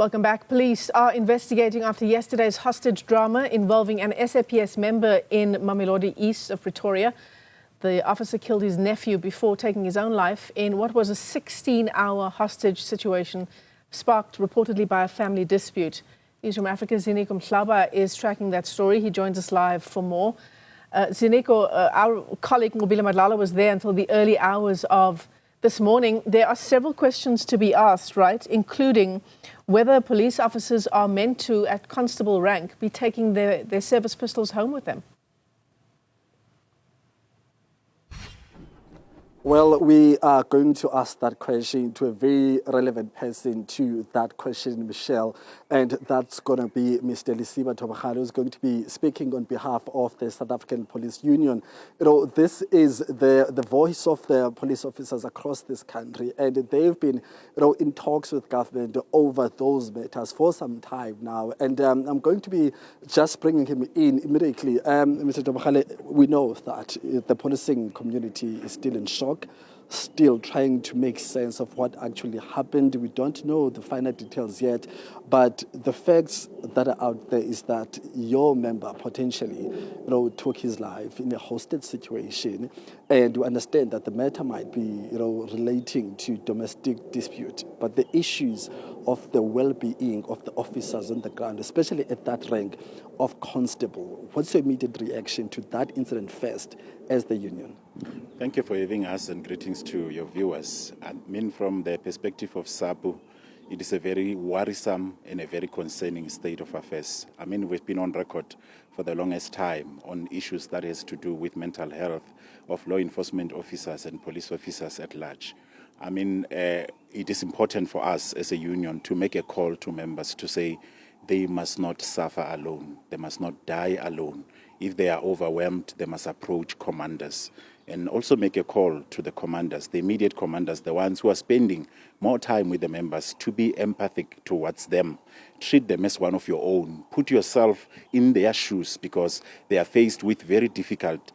Welcome back. Police are investigating after yesterday's hostage drama involving an SAPS member in Mamelodi East of Pretoria. The officer killed his nephew before taking his own life in what was a 16-hour hostage situation, sparked reportedly by a family dispute. Newzroom Afrika's Ziniko Mhlaba is tracking that story. He joins us live for more. Ziniko, our colleague Mhlaba was there until the early hours of this morning. There are several questions to be asked, right, including whether police officers are meant to, at constable rank, be taking their service pistols home with them. Well, we are going to ask that question to a very relevant person to that question, Michelle, and that's going to be Mr. Lisiba Tobakalo, who's going to be speaking on behalf of the South African Police Union. You know, this is the voice of the police officers across this country, and they've been, in talks with government over those matters for some time now. And I'm going to be just bringing him in immediately. Mr. Tobakalo, we know that the policing community is still in shock, still trying to make sense of what actually happened. We don't know the final details yet, but the facts that are out there is that your member potentially, took his life in a hostage situation, and we understand that the matter might be, relating to domestic dispute, but the issues of the well-being of the officers on the ground, especially at that rank of constable. What's your immediate reaction to that incident first as the union? Thank you for having us, and greetings to your viewers. I mean, from the perspective of SAPS, it is a very worrisome and a very concerning state of affairs. I mean, we've been on record for the longest time on issues that has to do with mental health of law enforcement officers and police officers at large. I mean, it is important for us as a union to make a call to members to say they must not suffer alone. They must not die alone. If they are overwhelmed, they must approach commanders, and also make a call to the commanders, the immediate commanders, the ones who are spending more time with the members, to be empathic towards them. Treat them as one of your own. Put yourself in their shoes, because they are faced with very difficult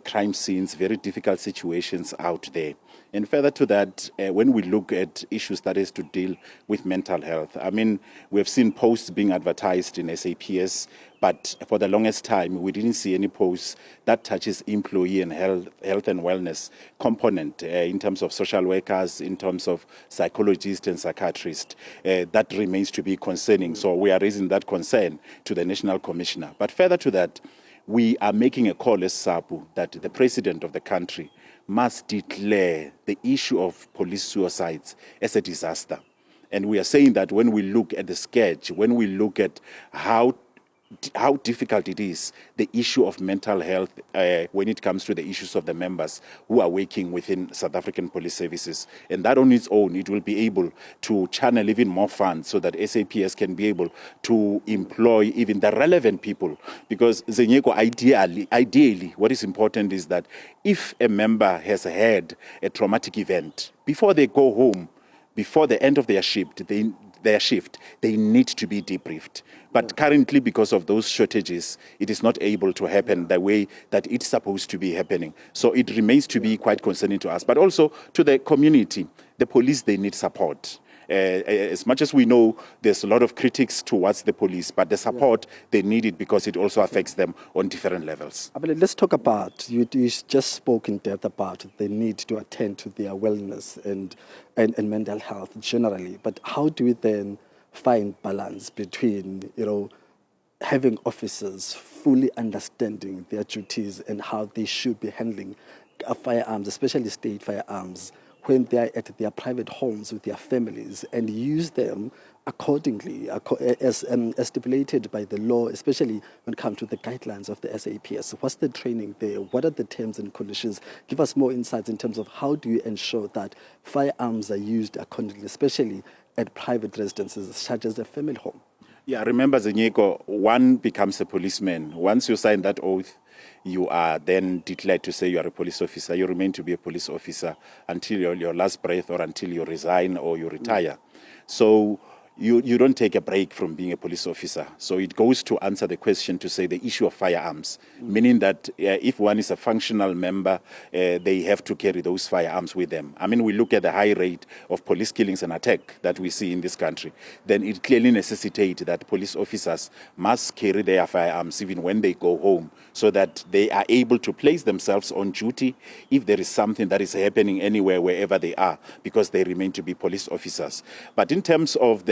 crime scenes, very difficult situations out there. And further to that, when we look at issues that is to deal with mental health, I mean, we have seen posts being advertised in SAPS, but for the longest time, we didn't see any posts that touches employee and health and wellness component in terms of social workers, in terms of psychologists and psychiatrists. That remains to be concerning. So we are raising that concern to the National Commissioner. But further to that, we are making a call as SAPU that the President of the country must declare the issue of police suicides as a disaster. And we are saying that when we look at the sketch, when we look at how difficult it is, the issue of mental health when it comes to the issues of the members who are working within South African police services. And that on its own, it will be able to channel even more funds so that SAPS can be able to employ even the relevant people. Because Ziniko, ideally, what is important is that if a member has had a traumatic event, before they go home, before the end of their shift, they need to be debriefed. But currently, because of those shortages, it is not able to happen the way that it's supposed to be happening. So it remains to be quite concerning to us, but also to the community. The police, they need support. As much as we know there's a lot of critics towards the police, but the support, they need it because it also affects them on different levels. I mean, let's talk about, you just spoke in depth about the need to attend to their wellness and mental health generally, but how do we then find balance between, having officers fully understanding their duties and how they should be handling firearms, especially state firearms, when they are at their private homes with their families, and use them accordingly, as stipulated by the law, especially when it comes to the guidelines of the SAPS. What's the training there? What are the terms and conditions? Give us more insights in terms of how do you ensure that firearms are used accordingly, especially at private residences such as a family home. Yeah, remember, Ziniko, one becomes a policeman. Once you sign that oath, you are then declared to say you are a police officer. You remain to be a police officer until your last breath, or until you resign or you retire. So you don't take a break from being a police officer. So it goes to answer the question to say the issue of firearms, meaning that if one is a functional member, they have to carry those firearms with them. I mean, we look at the high rate of police killings and attack that we see in this country, then it clearly necessitates that police officers must carry their firearms even when they go home, so that they are able to place themselves on duty if there is something that is happening anywhere, wherever they are, because they remain to be police officers. But in terms of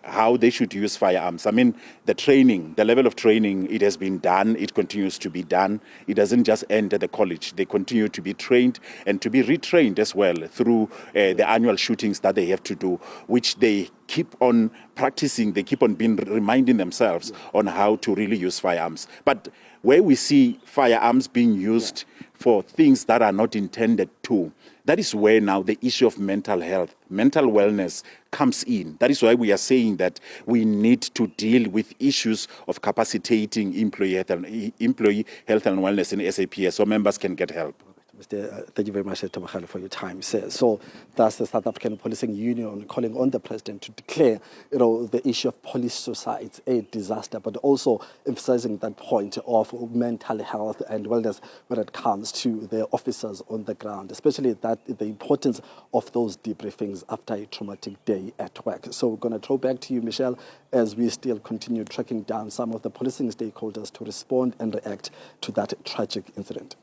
how they should use firearms, I mean, the training, the level of training, it has been done, it continues to be done. It doesn't just end at the college. They continue to be trained and to be retrained as well through the annual shootings that they have to do, which they keep on practicing, they keep on reminding themselves on how to really use firearms. But where we see firearms being used for things that are not intended to, that is where now the issue of mental health, mental wellness comes in. That is why we are saying that we need to deal with issues of capacitating employee health and wellness in SAPS so members can get help. Thank you very much, Mhlaba, for your time. So that's the South African Policing Union calling on the president to declare, the issue of police suicides a disaster, but also emphasizing that point of mental health and wellness when it comes to the officers on the ground, especially that the importance of those debriefings after a traumatic day at work. So we're going to throw back to you, Michelle, as we still continue tracking down some of the policing stakeholders to respond and react to that tragic incident.